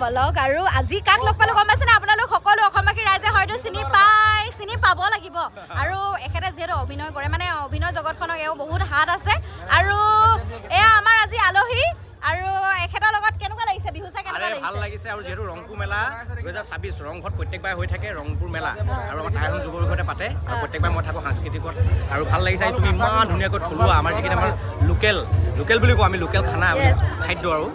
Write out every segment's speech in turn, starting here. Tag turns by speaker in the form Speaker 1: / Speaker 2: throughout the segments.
Speaker 1: blog আৰু আজি কাক লগ পালো গম পাইছেনে আপোনালোক সকলো অসমবাসী ৰাইজে হয়তো চিনি পাব লাগিব আৰু এখেতে যিহেতু অভিনয় কৰে মানে অভিনয় জগতখনক এও বহুত হাত আছে আৰু এয়া আমাৰ আজি আলহী আৰু এখেতৰ লগত কেনেকুৱা লাগিছে বিহু চাই কেনেকুৱা লাগিছে
Speaker 2: ভাল লাগিছে আৰু যেহেতু ৰংপুৰ মেলা 2026 ৰংঘৰত প্ৰত্যেকবাৰ হৈ থাকে ৰংপুৰ মেলা আৰু আমাৰ টাইহন যুৱ সংঘতে পাতে আৰু প্ৰত্যেকবাৰ মই থাকোঁ সাংস্কৃতিকত আৰু ভাল লাগিছে তুমি ইমান ধুনীয়াকৈ থলুৱা আমাৰ যিখিনি আমাৰ লোকেল বুলি কওঁ আমি লোকেল খানা খাদ্য আৰু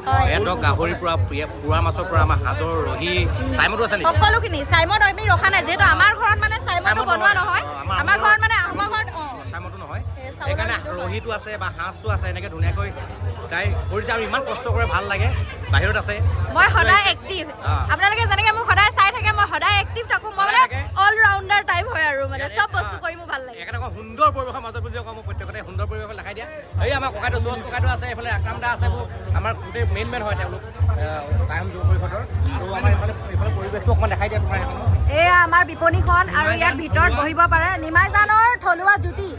Speaker 2: ধৰক গাহৰিৰ পৰা পুৰা মাছৰ পৰা আমাৰ হাজৰ ৰহি চাইমতো আছে নেকি
Speaker 1: সকলোখিনি চাইমত আমি ৰখা নাই যিহেতু আমাৰ ঘৰত মানে চাইমতো বনোৱা নহয় আমাৰ ঘৰত মানে আহোমৰ ঘৰত
Speaker 2: চাইমতো নহয় সেইকাৰণে ৰহিটো আছে বা হাঁচটো আছে এনেকৈ ধুনীয়াকৈ তাই কৰিছে আৰু ইমান কষ্ট কৰে ভাল লাগে বাহিৰত আছে
Speaker 1: মই সদায় এক্টিভ আপোনালোকে যেনেকৈ মোক সদায় চাই থাকে মই সদায় এক্টিভ থাকোঁ মই মানে অল ৰাউণ্ডাৰ টাইপ হয় আৰু মানে চব বস্তু কৰি মোৰ ভাল লাগে
Speaker 2: একেটা সুন্দৰ পৰিৱেশৰ মাজত বুজি কওঁ মই প্ৰত্যেকতে সুন্দৰ পৰিৱেশ দেখাই দিয়া এই আমাৰ ককাইদেউ সুৰজ ককাইদেউ আছে এইফালে আক্ৰাম দা আছে আমাৰ গোটেই মেইন হয় তেওঁলোক টাইম যুৱ পৰিষদৰ আৰু আমাৰ এইফালে পৰিৱেশটো অকণমান দেখাই দিয়া তোমাৰ
Speaker 1: এয়া আমাৰ বিপণীখন আৰু ইয়াত ভিতৰত বহিব পাৰে নিমাইজানৰ থলুৱা জুতি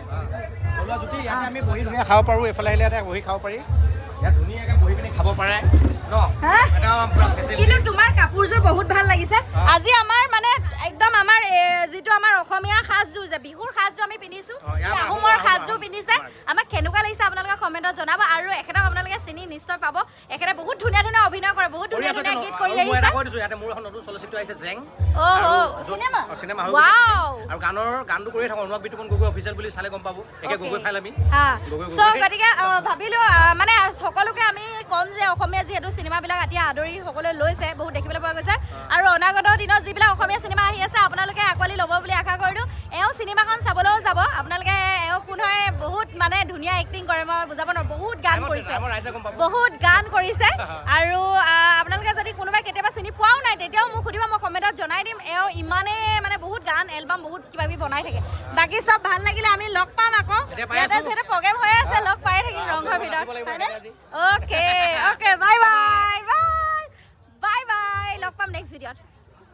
Speaker 2: ইয়াতে আমি বহি ধুনীয়া খাব পাৰোঁ এইফালে আহিলে ইয়াতে বহি খাব পাৰি ইয়াত ধুনীয়াকৈ বহি পিনি খাব পাৰে
Speaker 1: কিন্তু তোমাৰ কাপোৰযোৰ বহুত ভাল লাগিছে আজি আমাৰ মানে একদম আমাৰ যিটো আমাৰ অসমীয়াৰ সাজযোৰ যে বিহুৰ সাজযোৰ আমি পিন্ধিছোঁ আহোমৰ সাজযোৰ পিন্ধিছে আমাক কেনেকুৱা লাগিছে আপোনালোকে কমেণ্টত জনাব আৰু এখেতক আপোনালোকে চিনি নিশ্চয় পাব এখেতে বহুত ধুনীয়া অভিনয় কৰে বহুত ধুনীয়া গীত কৰি আহিছে
Speaker 2: ইয়াতে মোৰ এখন নতুন চলচ্চিত্ৰ আহিছে জেং চিনেমা আৰু গানটো কৰি থাকোঁ অনুৰাগ বিতুপন গগৈ অফিচিয়েল বুলি চালে গম পাব একে গগৈ ফাইল আমি
Speaker 1: গতিকে ভাবিলোঁ মানে সকলোকে আমি ক'ম যে অসমীয়া যিহেতু চিনেমাবিলাক এতিয়া আদৰি সকলোৱে লৈছে বহুত দেখিবলৈ পোৱা গৈছে আৰু অনাগত দিনত যিবিলাক অসমীয়া চিনেমা আহি আছে আপোনালোকে আঁকোৱালি ল'ব বুলি আশা কৰিলোঁ এওঁ চিনেমাখন চাবলৈও যাব আপোনালোকে এওঁ কোন হয় বহুত মানে ধুনীয়া এক্টিং কৰে মই বুজাব নোৱাৰোঁ বহুত গান কৰিছে আৰু আপোনালোকে যদি কোনোবাই কেতিয়াবা চিনি পোৱাও নাই তেতিয়াও মোক সুধিব মই কমেণ্টত জনাই দিম এওঁ ইমানে মানে বহুত গান এলবাম বহুত কিবা কিবি বনাই থাকে বাকী চব ভাল লাগিলে আমি লগ পাম আকৌ ইয়াতে যিহেতু প্ৰগ্ৰেম হৈ আছে লগ পাই থাকিম ৰংঘৰ ভিতৰত হয়নে অ'কে বাই লগ পাম নেক্সট ভিডিঅ'ত